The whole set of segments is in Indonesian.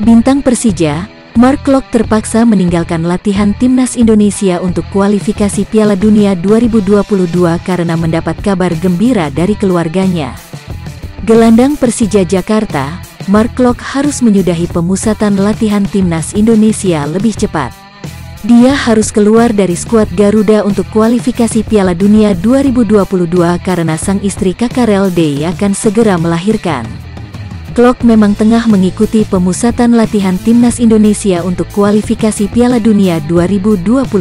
Bintang Persija, Mark Klok terpaksa meninggalkan latihan timnas Indonesia untuk kualifikasi Piala Dunia 2022 karena mendapat kabar gembira dari keluarganya. Gelandang Persija Jakarta, Mark Klok harus menyudahi pemusatan latihan timnas Indonesia lebih cepat. Dia harus keluar dari skuad Garuda untuk kualifikasi Piala Dunia 2022 karena sang istri Kakarel Day akan segera melahirkan. Klok memang tengah mengikuti pemusatan latihan timnas Indonesia untuk kualifikasi Piala Dunia 2022.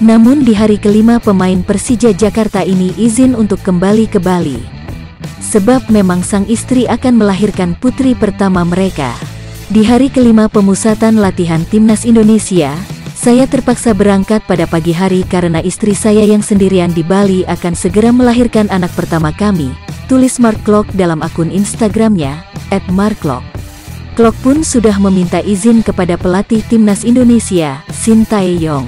Namun di hari kelima pemain Persija Jakarta ini izin untuk kembali ke Bali. Sebab memang sang istri akan melahirkan putri pertama mereka. Di hari kelima pemusatan latihan timnas Indonesia, saya terpaksa berangkat pada pagi hari karena istri saya yang sendirian di Bali akan segera melahirkan anak pertama kami, tulis Mark Klok dalam akun Instagramnya, @markklok. Klok pun sudah meminta izin kepada pelatih timnas Indonesia, Shin Tae-yong.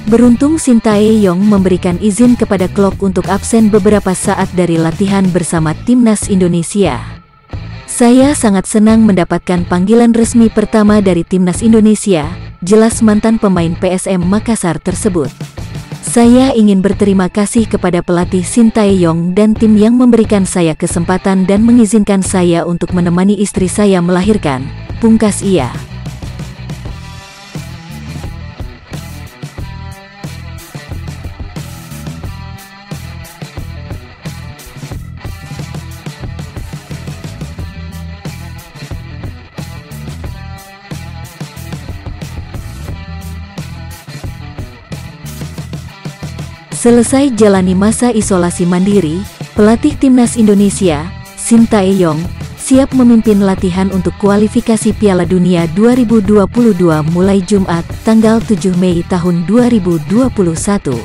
Beruntung Shin Tae-yong memberikan izin kepada Klok untuk absen beberapa saat dari latihan bersama timnas Indonesia. Saya sangat senang mendapatkan panggilan resmi pertama dari timnas Indonesia, jelas mantan pemain PSM Makassar tersebut. Saya ingin berterima kasih kepada pelatih Shin Tae-yong dan tim yang memberikan saya kesempatan dan mengizinkan saya untuk menemani istri saya melahirkan, pungkas ia. Selesai jalani masa isolasi mandiri, pelatih timnas Indonesia, Shin Tae-yong, siap memimpin latihan untuk kualifikasi Piala Dunia 2022 mulai Jumat, tanggal 7 Mei tahun 2021.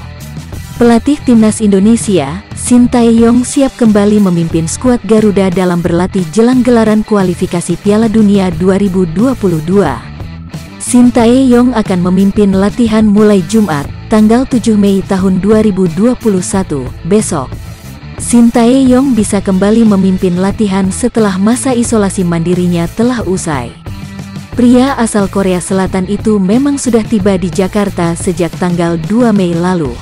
Pelatih timnas Indonesia, Shin Tae-yong siap kembali memimpin skuad Garuda dalam berlatih jelang gelaran kualifikasi Piala Dunia 2022. Shin Tae-yong akan memimpin latihan mulai Jumat, tanggal 7 Mei tahun 2021, besok. Shin Tae-yong bisa kembali memimpin latihan setelah masa isolasi mandirinya telah usai. Pria asal Korea Selatan itu memang sudah tiba di Jakarta sejak tanggal 2 Mei lalu.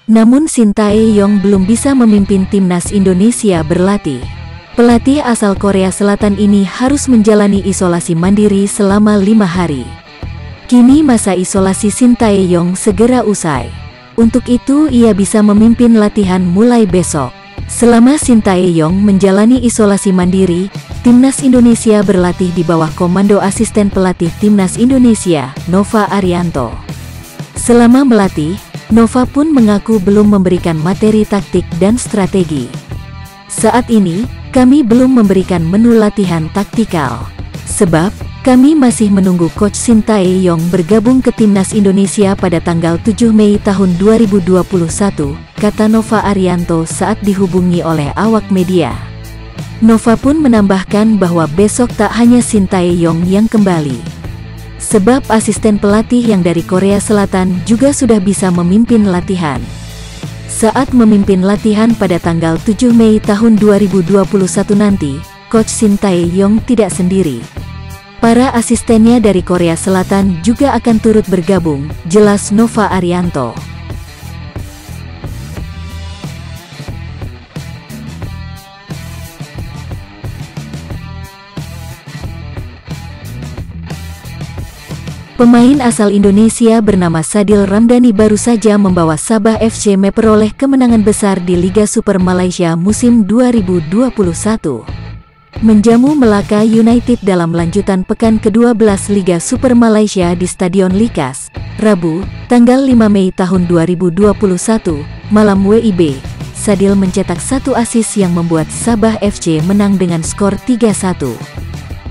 Namun Shin Tae-yong belum bisa memimpin timnas Indonesia berlatih. Pelatih asal Korea Selatan ini harus menjalani isolasi mandiri selama 5 hari. Kini masa isolasi Shin Tae-yong segera usai. Untuk itu ia bisa memimpin latihan mulai besok. Selama Shin Tae-yong menjalani isolasi mandiri, timnas Indonesia berlatih di bawah komando asisten pelatih timnas Indonesia, Nova Arianto. Selama melatih, Nova pun mengaku belum memberikan materi taktik dan strategi. Saat ini, kami belum memberikan menu latihan taktikal. Sebab, kami masih menunggu Coach Shin Tae-yong bergabung ke timnas Indonesia pada tanggal 7 Mei tahun 2021, kata Nova Arianto saat dihubungi oleh awak media. Nova pun menambahkan bahwa besok tak hanya Shin Tae-yong yang kembali. Sebab asisten pelatih yang dari Korea Selatan juga sudah bisa memimpin latihan. Saat memimpin latihan pada tanggal 7 Mei tahun 2021 nanti, Coach Shin Tae-yong tidak sendiri. Para asistennya dari Korea Selatan juga akan turut bergabung, jelas Nova Arianto. Pemain asal Indonesia bernama Sadil Ramdhani baru saja membawa Sabah FC memperoleh kemenangan besar di Liga Super Malaysia musim 2021. Menjamu Melaka United dalam lanjutan pekan ke-12 Liga Super Malaysia di Stadion Likas, Rabu, tanggal 5 Mei tahun 2021, malam WIB. Sadil mencetak 1 assist yang membuat Sabah FC menang dengan skor 3-1.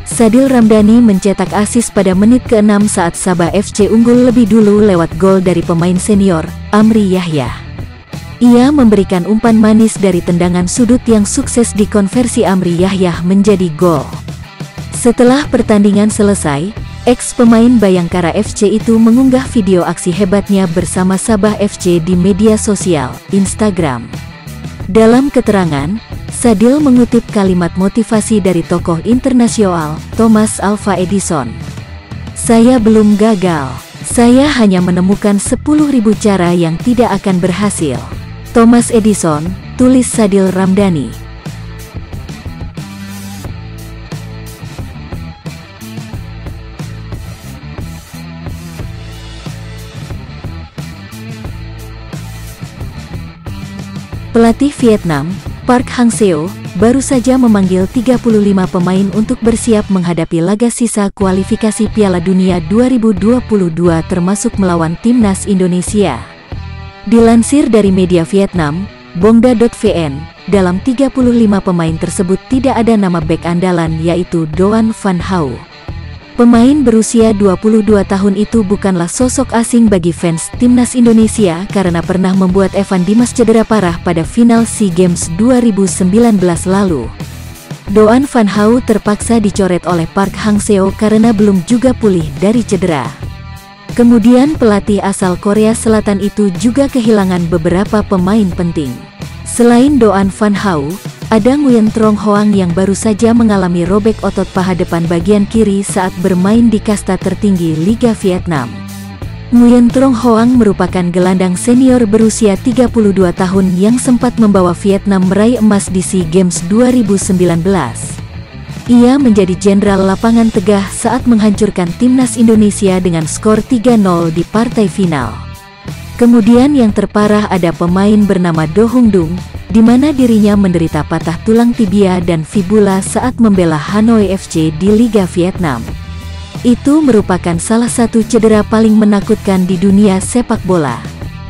Sadil Ramdhani mencetak assist pada menit ke-6 saat Sabah FC unggul lebih dulu lewat gol dari pemain senior, Amri Yahya. Ia memberikan umpan manis dari tendangan sudut yang sukses dikonversi Amri Yahya menjadi gol. Setelah pertandingan selesai, ex-pemain Bayangkara FC itu mengunggah video aksi hebatnya bersama Sabah FC di media sosial, Instagram. Dalam keterangan, Sadil mengutip kalimat motivasi dari tokoh internasional, Thomas Alva Edison. "Saya belum gagal. Saya hanya menemukan 10.000 cara yang tidak akan berhasil." Thomas Edison, tulis Sadil Ramdhani. Pelatih Vietnam, Park Hang-seo, baru saja memanggil 35 pemain untuk bersiap menghadapi laga sisa kualifikasi Piala Dunia 2022 termasuk melawan timnas Indonesia. Dilansir dari media Vietnam, Bongda.vn, dalam 35 pemain tersebut tidak ada nama bek andalan yaitu Doan Van Hau. Pemain berusia 22 tahun itu bukanlah sosok asing bagi fans timnas Indonesia karena pernah membuat Evan Dimas cedera parah pada final SEA Games 2019 lalu. Doan Van Hau terpaksa dicoret oleh Park Hang-seo karena belum juga pulih dari cedera. Kemudian pelatih asal Korea Selatan itu juga kehilangan beberapa pemain penting. Selain Doan Van Hau, ada Nguyen Trong Hoang yang baru saja mengalami robek otot paha depan bagian kiri saat bermain di kasta tertinggi Liga Vietnam. Nguyen Trong Hoang merupakan gelandang senior berusia 32 tahun yang sempat membawa Vietnam meraih emas di SEA Games 2019. Ia menjadi jenderal lapangan tegah saat menghancurkan timnas Indonesia dengan skor 3-0 di partai final. Kemudian yang terparah ada pemain bernama Do Hung Dung, di mana dirinya menderita patah tulang tibia dan fibula saat membela Hanoi FC di Liga Vietnam. Itu merupakan salah satu cedera paling menakutkan di dunia sepak bola.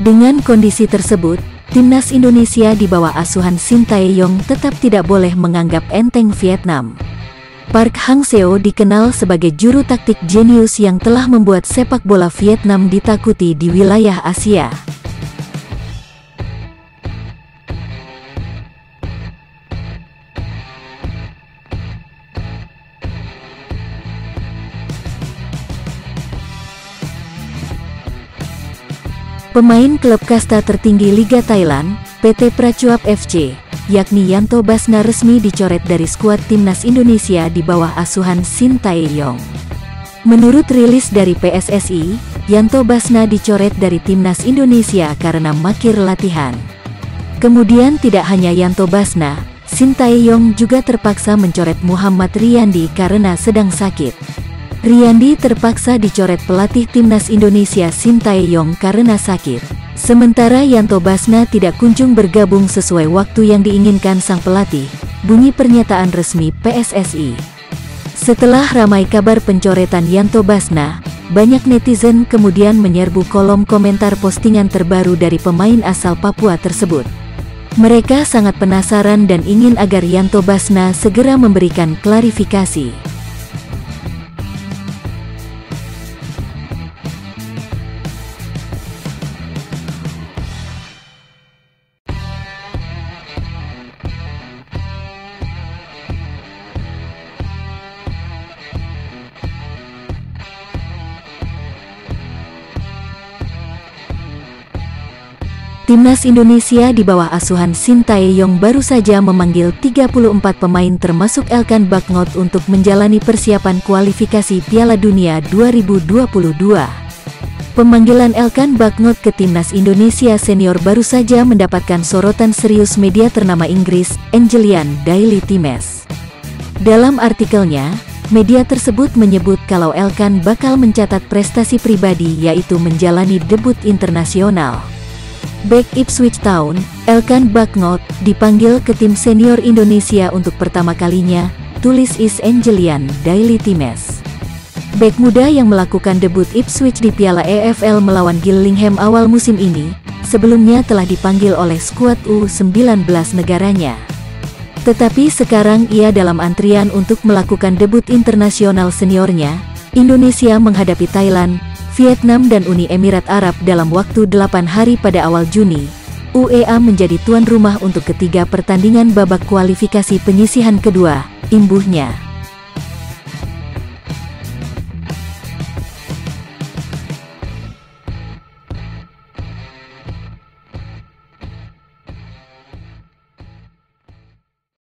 Dengan kondisi tersebut, timnas Indonesia di bawah asuhan Shin Tae-yong tetap tidak boleh menganggap enteng Vietnam. Park Hang-seo dikenal sebagai juru taktik jenius yang telah membuat sepak bola Vietnam ditakuti di wilayah Asia. Pemain klub kasta tertinggi Liga Thailand, PT Prachuap FC, yakni Yanto Basna resmi dicoret dari skuad timnas Indonesia di bawah asuhan Shin Tae-yong. Menurut rilis dari PSSI, Yanto Basna dicoret dari timnas Indonesia karena makir latihan. Kemudian tidak hanya Yanto Basna, Shin Tae-yong juga terpaksa mencoret Muhammad Riyandi karena sedang sakit. Riyandi terpaksa dicoret pelatih timnas Indonesia Shin Tae-yong karena sakit. Sementara Yanto Basna tidak kunjung bergabung sesuai waktu yang diinginkan sang pelatih, bunyi pernyataan resmi PSSI. Setelah ramai kabar pencoretan Yanto Basna, banyak netizen kemudian menyerbu kolom komentar postingan terbaru dari pemain asal Papua tersebut. Mereka sangat penasaran dan ingin agar Yanto Basna segera memberikan klarifikasi. Timnas Indonesia di bawah asuhan Shin Tae-yong baru saja memanggil 34 pemain termasuk Elkan Bagnot untuk menjalani persiapan kualifikasi Piala Dunia 2022. Pemanggilan Elkan Bagnot ke Timnas Indonesia senior baru saja mendapatkan sorotan serius media ternama Inggris, Anglian Daily Times. Dalam artikelnya, media tersebut menyebut kalau Elkan bakal mencatat prestasi pribadi yaitu menjalani debut internasional. Bek Ipswich Town, Elkan Bagnot, dipanggil ke tim senior Indonesia untuk pertama kalinya, tulis East Anglian Daily Times. Bek muda yang melakukan debut Ipswich di Piala EFL melawan Gillingham awal musim ini, sebelumnya telah dipanggil oleh skuad U19 negaranya. Tetapi sekarang ia dalam antrian untuk melakukan debut internasional seniornya. Indonesia menghadapi Thailand, Vietnam dan Uni Emirat Arab dalam waktu 8 hari pada awal Juni. UEA menjadi tuan rumah untuk ketiga pertandingan babak kualifikasi penyisihan kedua, imbuhnya.